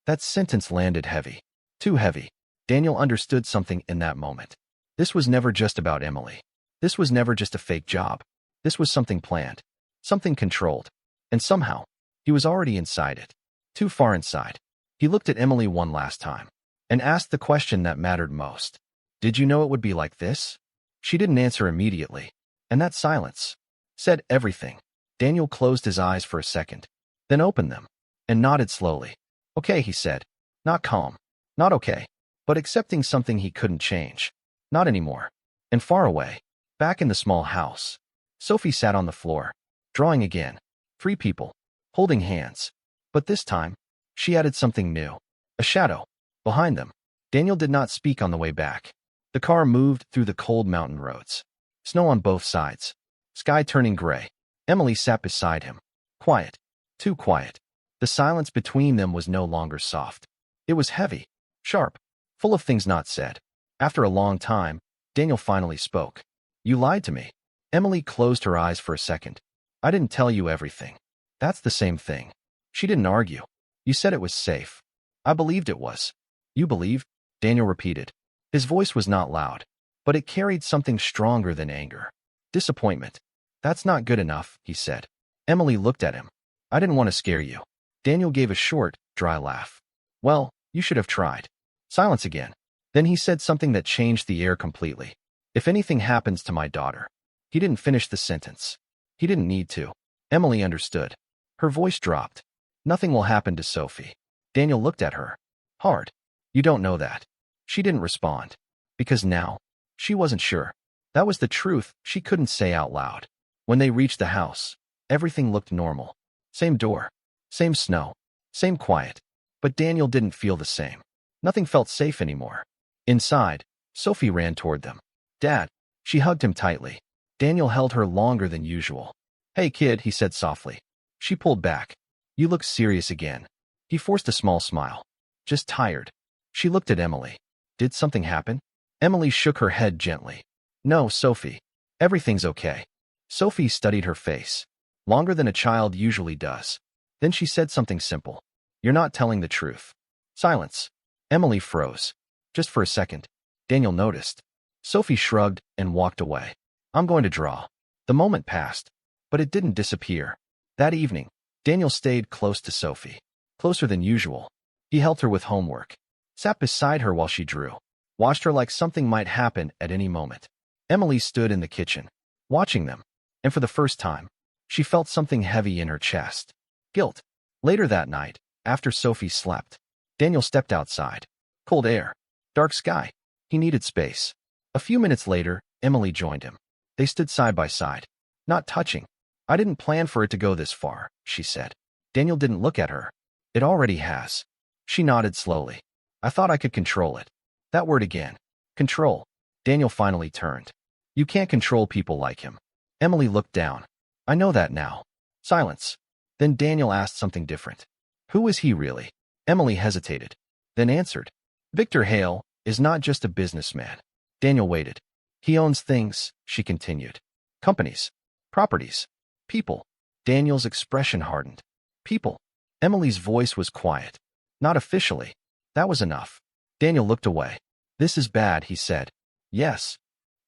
That sentence landed heavy. Too heavy. Daniel understood something in that moment. This was never just about Emily. This was never just a fake job. This was something planned. Something controlled. And somehow, he was already inside it. Too far inside. He looked at Emily one last time. And asked the question that mattered most. Did you know it would be like this? She didn't answer immediately. And that silence said everything. Daniel closed his eyes for a second. Then opened them. And nodded slowly. Okay, he said. Not calm. Not okay. But accepting something he couldn't change. Not anymore. And far away. Back in the small house. Sophie sat on the floor. Drawing again. 3 people. Holding hands. But this time, she added something new. A shadow. Behind them. Daniel did not speak on the way back. The car moved through the cold mountain roads. Snow on both sides. Sky turning gray. Emily sat beside him. Quiet. Too quiet. The silence between them was no longer soft. It was heavy. Sharp. Full of things not said. After a long time, Daniel finally spoke. You lied to me. Emily closed her eyes for a second. I didn't tell you everything. That's the same thing. She didn't argue. You said it was safe. I believed it was. You believe? Daniel repeated. His voice was not loud, but it carried something stronger than anger. Disappointment. That's not good enough, he said. Emily looked at him. I didn't want to scare you. Daniel gave a short, dry laugh. Well, you should have tried. Silence again. Then he said something that changed the air completely. If anything happens to my daughter. He didn't finish the sentence. He didn't need to. Emily understood. Her voice dropped. Nothing will happen to Sophie. Daniel looked at her. Hard. You don't know that. She didn't respond. Because now, she wasn't sure. That was the truth she couldn't say out loud. When they reached the house, everything looked normal. Same door. Same snow. Same quiet. But Daniel didn't feel the same. Nothing felt safe anymore. Inside, Sophie ran toward them. Dad. She hugged him tightly. Daniel held her longer than usual. Hey kid, he said softly. She pulled back. You look serious again. He forced a small smile. Just tired. She looked at Emily. Did something happen? Emily shook her head gently. No, Sophie. Everything's okay. Sophie studied her face. Longer than a child usually does. Then she said something simple. You're not telling the truth. Silence. Emily froze. Just for a second. Daniel noticed. Sophie shrugged and walked away. I'm going to draw. The moment passed, but it didn't disappear. That evening, Daniel stayed close to Sophie. Closer than usual. He helped her with homework. Sat beside her while she drew. Watched her like something might happen at any moment. Emily stood in the kitchen, watching them. And for the first time, she felt something heavy in her chest. Guilt. Later that night, after Sophie slept, Daniel stepped outside. Cold air. Dark sky. He needed space. A few minutes later, Emily joined him. They stood side by side. Not touching. I didn't plan for it to go this far, she said. Daniel didn't look at her. It already has. She nodded slowly. I thought I could control it. That word again. Control. Daniel finally turned. You can't control people like him. Emily looked down. I know that now. Silence. Then Daniel asked something different. Who is he really? Emily hesitated. Then answered. Victor Hale is not just a businessman. Daniel waited. He owns things, she continued. Companies. Properties. People. Daniel's expression hardened. People. Emily's voice was quiet. Not officially. That was enough. Daniel looked away. This is bad, he said. Yes.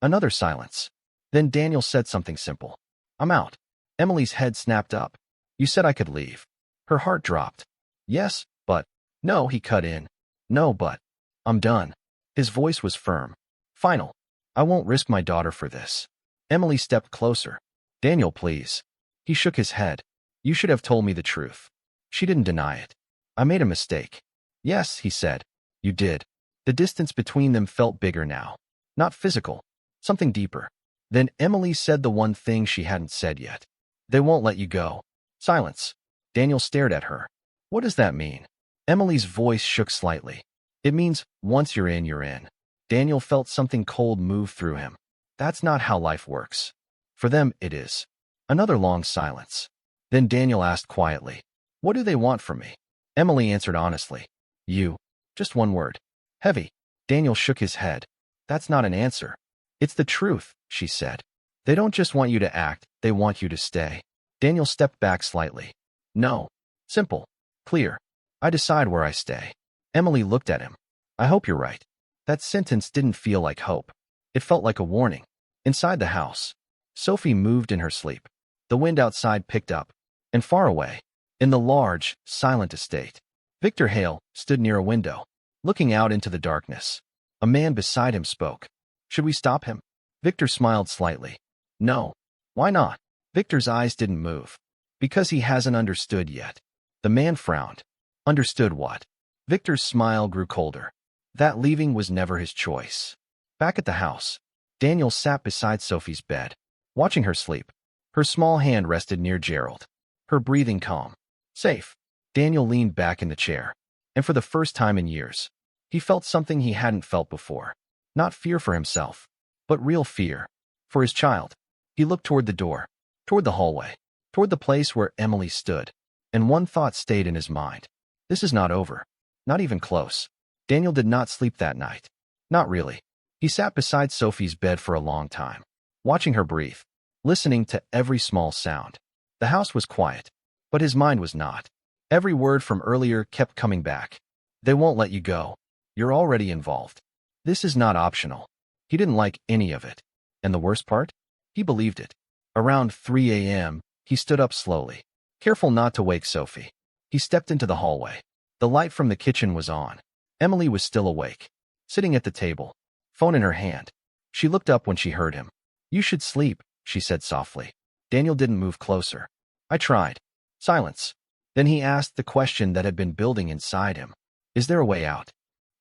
Another silence. Then Daniel said something simple. I'm out. Emily's head snapped up. You said I could leave. Her heart dropped. Yes, but. No, he cut in. No, but. I'm done. His voice was firm. Final. I won't risk my daughter for this. Emily stepped closer. Daniel, please. He shook his head. You should have told me the truth. She didn't deny it. I made a mistake. Yes, he said. You did. The distance between them felt bigger now. Not physical. Something deeper. Then Emily said the one thing she hadn't said yet. They won't let you go. Silence. Daniel stared at her. What does that mean? Emily's voice shook slightly. It means, once you're in, you're in. Daniel felt something cold move through him. That's not how life works. For them, it is. Another long silence. Then Daniel asked quietly, what do they want from me? Emily answered honestly. You. Just one word. Heavy. Daniel shook his head. That's not an answer. It's the truth, she said. They don't just want you to act, they want you to stay. Daniel stepped back slightly. No. Simple. Clear. I decide where I stay. Emily looked at him. I hope you're right. That sentence didn't feel like hope. It felt like a warning. Inside the house, Sophie moved in her sleep. The wind outside picked up. And far away, in the large, silent estate, Victor Hale stood near a window, looking out into the darkness. A man beside him spoke. Should we stop him? Victor smiled slightly. No. Why not? Victor's eyes didn't move. Because he hasn't understood yet. The man frowned. Understood what? Victor's smile grew colder. That leaving was never his choice. Back at the house, Daniel sat beside Sophie's bed, watching her sleep. Her small hand rested near Gerald. Her breathing calm. Safe. Daniel leaned back in the chair. And for the first time in years, he felt something he hadn't felt before. Not fear for himself, but real fear. For his child. He looked toward the door, toward the hallway, toward the place where Emily stood. And one thought stayed in his mind. This is not over. Not even close. Daniel did not sleep that night. Not really. He sat beside Sophie's bed for a long time, watching her breathe, listening to every small sound. The house was quiet, but his mind was not. Every word from earlier kept coming back. They won't let you go. You're already involved. This is not optional. He didn't like any of it. And the worst part? He believed it. Around 3 a.m., he stood up slowly, careful not to wake Sophie. He stepped into the hallway. The light from the kitchen was on. Emily was still awake, sitting at the table, phone in her hand. She looked up when she heard him. You should sleep, she said softly. Daniel didn't move closer. I tried. Silence. Then he asked the question that had been building inside him. Is there a way out?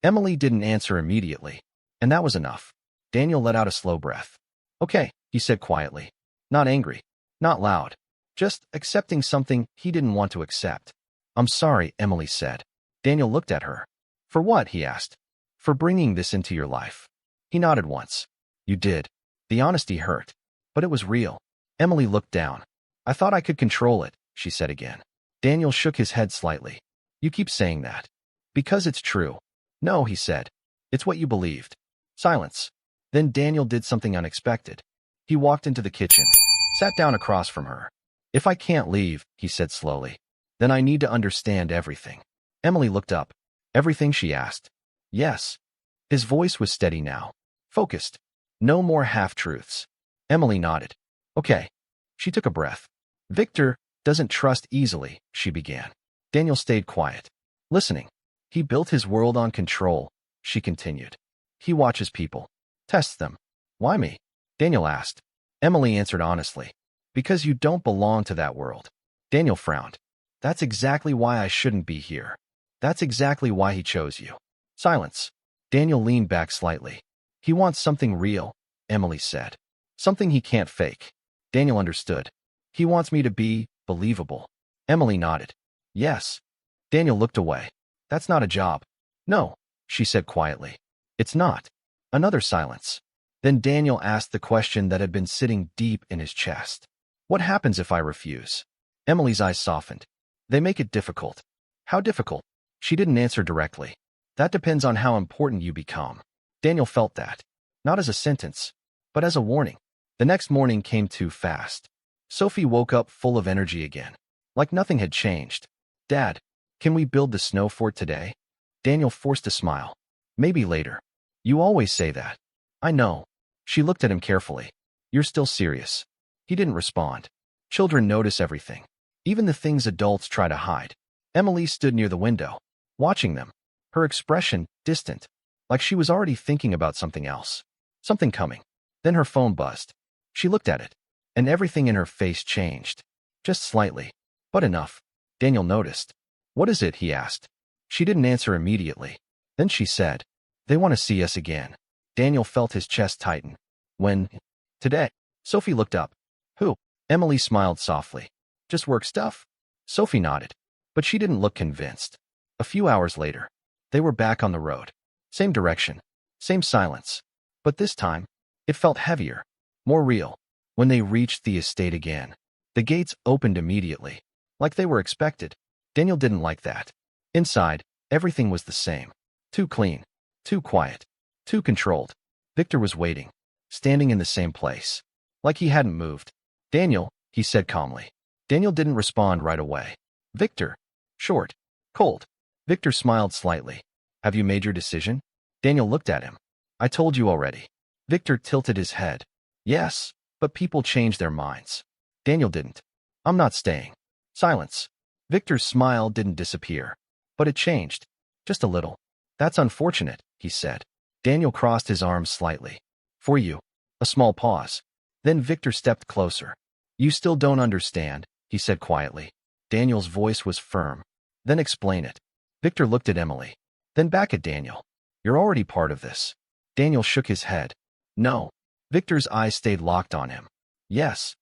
Emily didn't answer immediately, and that was enough. Daniel let out a slow breath. Okay, he said quietly. Not angry. Not loud. Just accepting something he didn't want to accept. I'm sorry, Emily said. Daniel looked at her. For what? He asked. For bringing this into your life. He nodded once. You did. The honesty hurt. But it was real. Emily looked down. I thought I could control it, she said again. Daniel shook his head slightly. You keep saying that. Because it's true. No, he said. It's what you believed. Silence. Then Daniel did something unexpected. He walked into the kitchen, sat down across from her. If I can't leave, he said slowly, then I need to understand everything. Emily looked up. Everything, she asked. Yes. His voice was steady now. Focused. No more half-truths. Emily nodded. Okay. She took a breath. Victor doesn't trust easily, she began. Daniel stayed quiet, listening. He built his world on control, she continued. He watches people, tests them. Why me? Daniel asked. Emily answered honestly. Because you don't belong to that world. Daniel frowned. That's exactly why I shouldn't be here. That's exactly why he chose you. Silence. Daniel leaned back slightly. He wants something real, Emily said. Something he can't fake. Daniel understood. He wants me to be believable. Emily nodded. Yes. Daniel looked away. That's not a job. No, she said quietly. It's not. Another silence. Then Daniel asked the question that had been sitting deep in his chest. What happens if I refuse? Emily's eyes softened. They make it difficult. How difficult? She didn't answer directly. That depends on how important you become. Daniel felt that. Not as a sentence, but as a warning. The next morning came too fast. Sophie woke up full of energy again, like nothing had changed. Dad, can we build the snow fort today? Daniel forced a smile. Maybe later. You always say that. I know. She looked at him carefully. You're still serious. He didn't respond. Children notice everything, even the things adults try to hide. Emily stood near the window, watching them, her expression distant, like she was already thinking about something else. Something coming. Then her phone buzzed. She looked at it, and everything in her face changed. Just slightly, but enough. Daniel noticed. What is it? He asked. She didn't answer immediately. Then she said, they want to see us again. Daniel felt his chest tighten. When? Today. Sophie looked up. Who? Emily smiled softly. Just work stuff? Sophie nodded, but she didn't look convinced. A few hours later, they were back on the road. Same direction, same silence. But this time, it felt heavier, more real. When they reached the estate again, the gates opened immediately, like they were expected. Daniel didn't like that. Inside, everything was the same. Too clean, too quiet, too controlled. Victor was waiting, standing in the same place, like he hadn't moved. Daniel, he said calmly. Daniel didn't respond right away. Victor. Short. Cold. Victor smiled slightly. Have you made your decision? Daniel looked at him. I told you already. Victor tilted his head. Yes, but people change their minds. Daniel didn't. I'm not staying. Silence. Victor's smile didn't disappear, but it changed. Just a little. That's unfortunate, he said. Daniel crossed his arms slightly. For you. A small pause. Then Victor stepped closer. You still don't understand, he said quietly. Daniel's voice was firm. Then explain it. Victor looked at Emily, then back at Daniel. You're already part of this. Daniel shook his head. No. Victor's eyes stayed locked on him. Yes.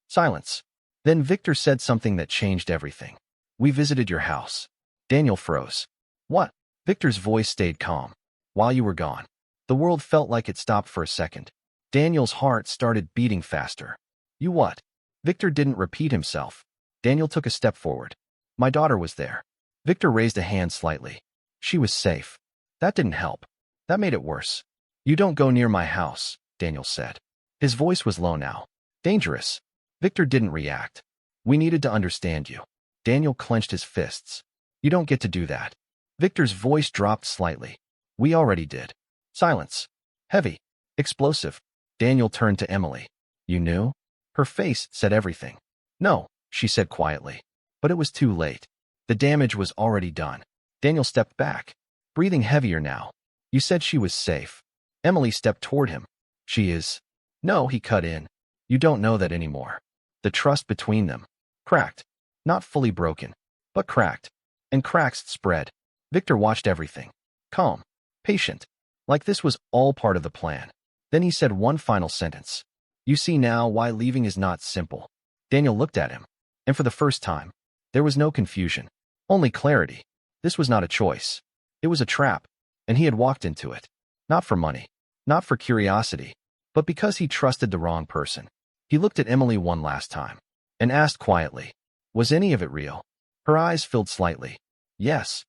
Silence. Then Victor said something that changed everything. We visited your house. Daniel froze. What? Victor's voice stayed calm. While you were gone. The world felt like it stopped for a second. Daniel's heart started beating faster. You what? Victor didn't repeat himself. Daniel took a step forward. My daughter was there. Victor raised a hand slightly. She was safe. That didn't help. That made it worse. You don't go near my house, Daniel said. His voice was low now. Dangerous. Victor didn't react. We needed to understand you. Daniel clenched his fists. You don't get to do that. Victor's voice dropped slightly. We already did. Silence. Heavy. Explosive. Daniel turned to Emily. You knew? Her face said everything. No, she said quietly. But it was too late. The damage was already done. Daniel stepped back, breathing heavier now. You said she was safe. Emily stepped toward him. She is. No, he cut in. You don't know that anymore. The trust between them. Cracked. Not fully broken, but cracked. And cracks spread. Victor watched everything. Calm. Patient. Like this was all part of the plan. Then he said one final sentence. You see now why leaving is not simple. Daniel looked at him. And for the first time, there was no confusion. Only clarity. This was not a choice. It was a trap. And he had walked into it. Not for money. Not for curiosity. But because he trusted the wrong person. He looked at Emily one last time. And asked quietly. Was any of it real? Her eyes filled slightly. Yes.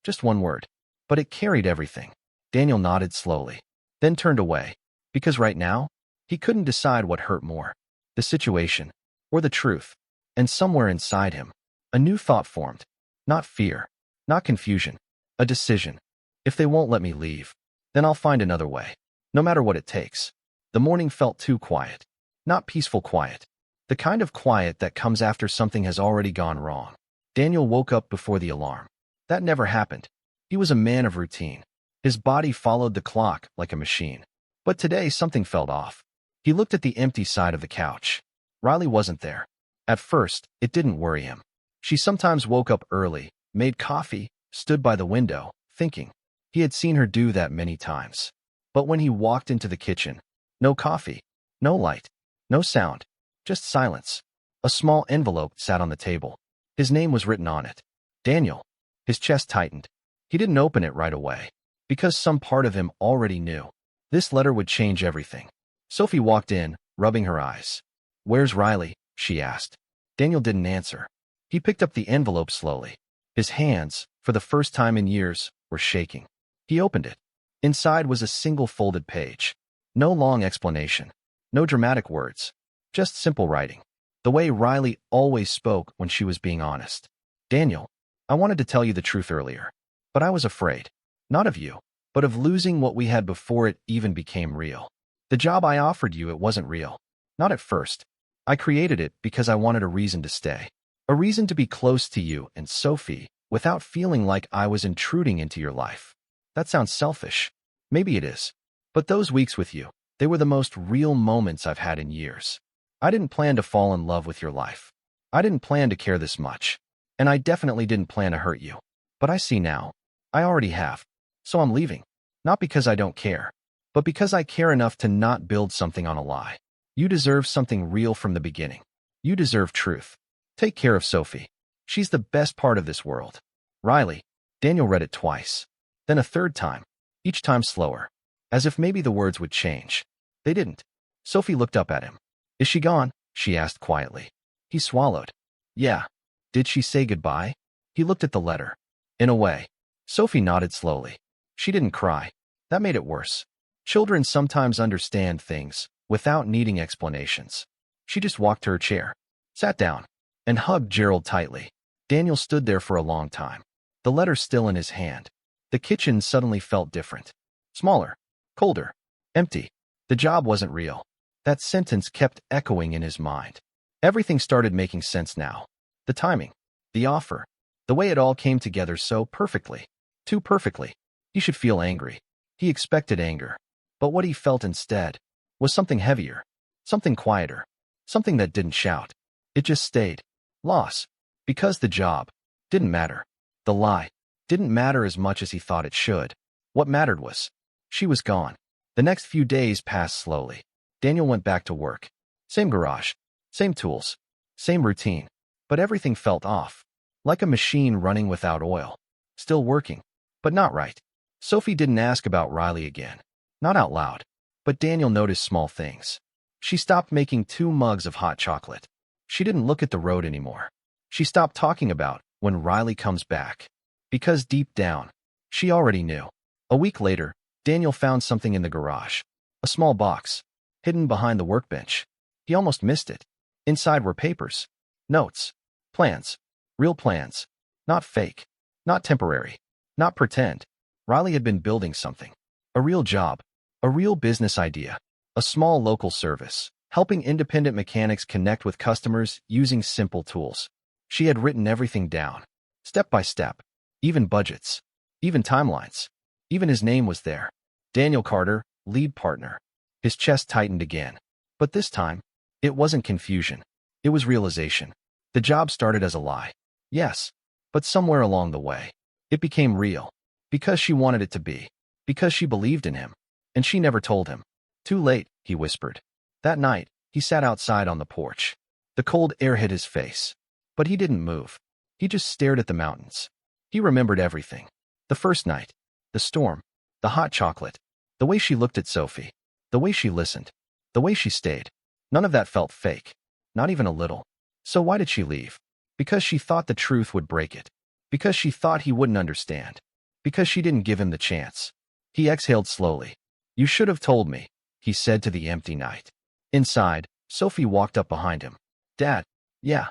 Just one word. But it carried everything. Daniel nodded slowly, then turned away. Because right now, he couldn't decide what hurt more. The situation, or the truth. And somewhere inside him, a new thought formed. Not fear, not confusion, a decision. If they won't let me leave, then I'll find another way. No matter what it takes. The morning felt too quiet. Not peaceful quiet. The kind of quiet that comes after something has already gone wrong. Daniel woke up before the alarm. That never happened. He was a man of routine. His body followed the clock like a machine. But today something felt off. He looked at the empty side of the couch. Riley wasn't there. At first, it didn't worry him. She sometimes woke up early, made coffee, stood by the window, thinking. He had seen her do that many times. But when he walked into the kitchen, no coffee, no light, no sound, just silence. A small envelope sat on the table. His name was written on it. Daniel. His chest tightened. He didn't open it right away, because some part of him already knew. This letter would change everything. Sophie walked in, rubbing her eyes. "Where's Riley?" she asked. Daniel didn't answer. He picked up the envelope slowly. His hands, for the first time in years, were shaking. He opened it. Inside was a single folded page. No long explanation. No dramatic words. Just simple writing. The way Riley always spoke when she was being honest. "Daniel, I wanted to tell you the truth earlier. But I was afraid. Not of you, but of losing what we had before it even became real. The job I offered you, it wasn't real. Not at first. I created it because I wanted a reason to stay. A reason to be close to you and Sophie without feeling like I was intruding into your life. That sounds selfish. Maybe it is. But those weeks with you, they were the most real moments I've had in years. I didn't plan to fall in love with your life. I didn't plan to care this much. And I definitely didn't plan to hurt you. But I see now. I already have. So I'm leaving. Not because I don't care, but because I care enough to not build something on a lie. You deserve something real from the beginning. You deserve truth. Take care of Sophie. She's the best part of this world. Riley." Daniel read it twice. Then a third time. Each time slower. As if maybe the words would change. They didn't. Sophie looked up at him. "Is she gone?" she asked quietly. He swallowed. "Yeah." "Did she say goodbye?" He looked at the letter. "In a way." Sophie nodded slowly. She didn't cry. That made it worse. Children sometimes understand things without needing explanations. She just walked to her chair, sat down, and hugged Gerald tightly. Daniel stood there for a long time, the letter still in his hand. The kitchen suddenly felt different. Smaller, colder, empty. The job wasn't real. That sentence kept echoing in his mind. Everything started making sense now. The timing, the offer, the way it all came together so perfectly. Too perfectly. He should feel angry. He expected anger. But what he felt instead was something heavier, something quieter, something that didn't shout. It just stayed. Loss. Because the job didn't matter. The lie didn't matter as much as he thought it should. What mattered was she was gone. The next few days passed slowly. Daniel went back to work. Same garage, same tools, same routine. But everything felt off. Like a machine running without oil. Still working, but not right. Sophie didn't ask about Riley again. Not out loud. But Daniel noticed small things. She stopped making 2 mugs of hot chocolate. She didn't look at the road anymore. She stopped talking about when Riley comes back. Because deep down, she already knew. A week later, Daniel found something in the garage. A small box, hidden behind the workbench. He almost missed it. Inside were papers, notes, plans, real plans. Not fake, not temporary, not pretend. Riley had been building something. A real job, a real business idea, a small local service, helping independent mechanics connect with customers using simple tools. She had written everything down, step by step, even budgets, even timelines. Even his name was there. Daniel Carter, lead partner. His chest tightened again. But this time, it wasn't confusion. It was realization. The job started as a lie. Yes, but somewhere along the way, it became real. Because she wanted it to be. Because she believed in him. And she never told him. "Too late," he whispered. That night, he sat outside on the porch. The cold air hit his face. But he didn't move. He just stared at the mountains. He remembered everything. The first night, the storm, the hot chocolate, the way she looked at Sophie, the way she listened, the way she stayed. None of that felt fake. Not even a little. So why did she leave? Because she thought the truth would break it. Because she thought he wouldn't understand. Because she didn't give him the chance. He exhaled slowly. You should have told me, he said to the empty night. Inside, Sophie walked up behind him. Dad. Yeah.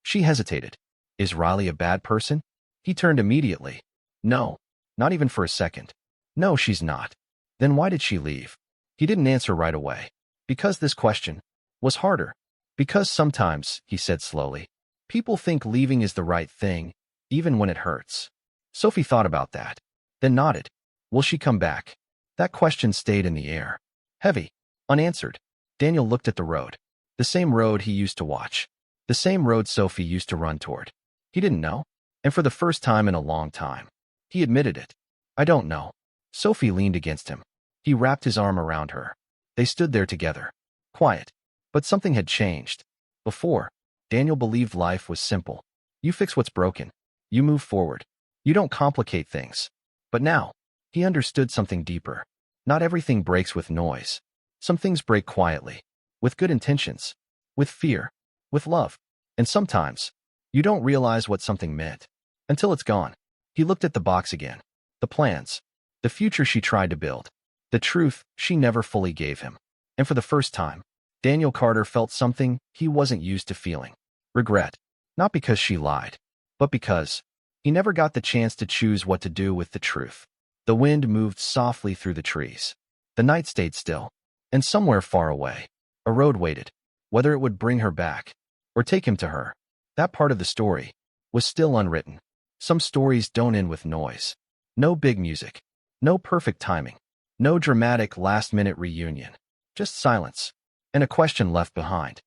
She hesitated. Is Riley a bad person? He turned immediately. No. Not even for a second. No, she's not. Then why did she leave? He didn't answer right away. Because this question was harder. Because sometimes, he said slowly, people think leaving is the right thing, even when it hurts. Sophie thought about that, then nodded. Will she come back? That question stayed in the air. Heavy. Unanswered. Daniel looked at the road. The same road he used to watch. The same road Sophie used to run toward. He didn't know. And for the first time in a long time, he admitted it. I don't know. Sophie leaned against him. He wrapped his arm around her. They stood there together. Quiet. But something had changed. Before, Daniel believed life was simple. You fix what's broken. You move forward. You don't complicate things. But now, he understood something deeper. Not everything breaks with noise. Some things break quietly. With good intentions. With fear. With love. And sometimes, you don't realize what something meant until it's gone. He looked at the box again. The plans. The future she tried to build. The truth she never fully gave him. And for the first time, Daniel Carter felt something he wasn't used to feeling. Regret. Not because she lied, but because he never got the chance to choose what to do with the truth. The wind moved softly through the trees. The night stayed still. And somewhere far away, a road waited. Whether it would bring her back or take him to her, that part of the story was still unwritten. Some stories don't end with noise. No big music. No perfect timing. No dramatic last-minute reunion. Just silence. And a question left behind.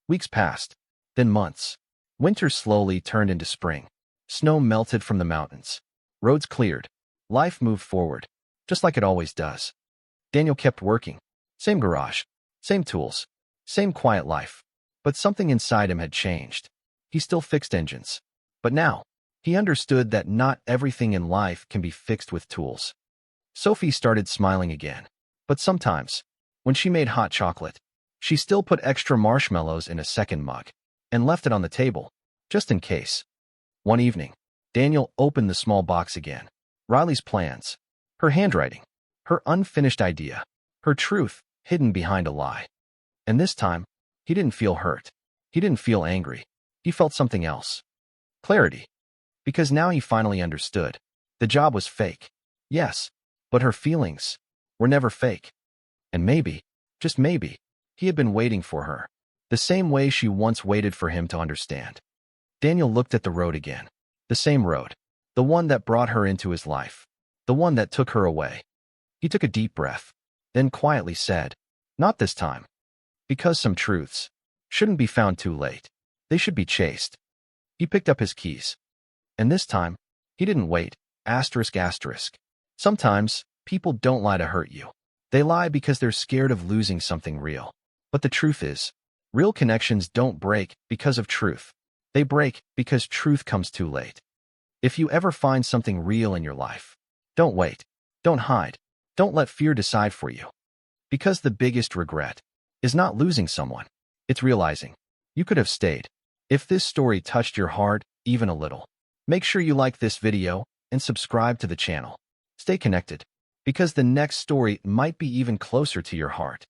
Weeks passed. Then months. Winter slowly turned into spring. Snow melted from the mountains. Roads cleared. Life moved forward. Just like it always does. Daniel kept working. Same garage. Same tools. Same quiet life. But something inside him had changed. He still fixed engines. But now, he understood that not everything in life can be fixed with tools. Sophie started smiling again. But sometimes, when she made hot chocolate, she still put extra marshmallows in a second mug and left it on the table, just in case. One evening, Daniel opened the small box again. Riley's plans. Her handwriting. Her unfinished idea. Her truth hidden behind a lie. And this time, he didn't feel hurt. He didn't feel angry. He felt something else. Clarity. Because now he finally understood. The job was fake. Yes, but her feelings were never fake. And maybe, just maybe, he had been waiting for her. The same way she once waited for him to understand. Daniel looked at the road again. The same road. The one that brought her into his life. The one that took her away. He took a deep breath, then quietly said, not this time. Because some truths shouldn't be found too late. They should be chased. He picked up his keys. And this time, he didn't wait. Asterisk, asterisk. Sometimes, people don't lie to hurt you. They lie because they're scared of losing something real. But the truth is, real connections don't break because of truth. They break because truth comes too late. If you ever find something real in your life, don't wait. Don't hide. Don't let fear decide for you. Because the biggest regret is not losing someone. It's realizing you could have stayed. If this story touched your heart even a little, make sure you like this video and subscribe to the channel. Stay connected, because the next story might be even closer to your heart.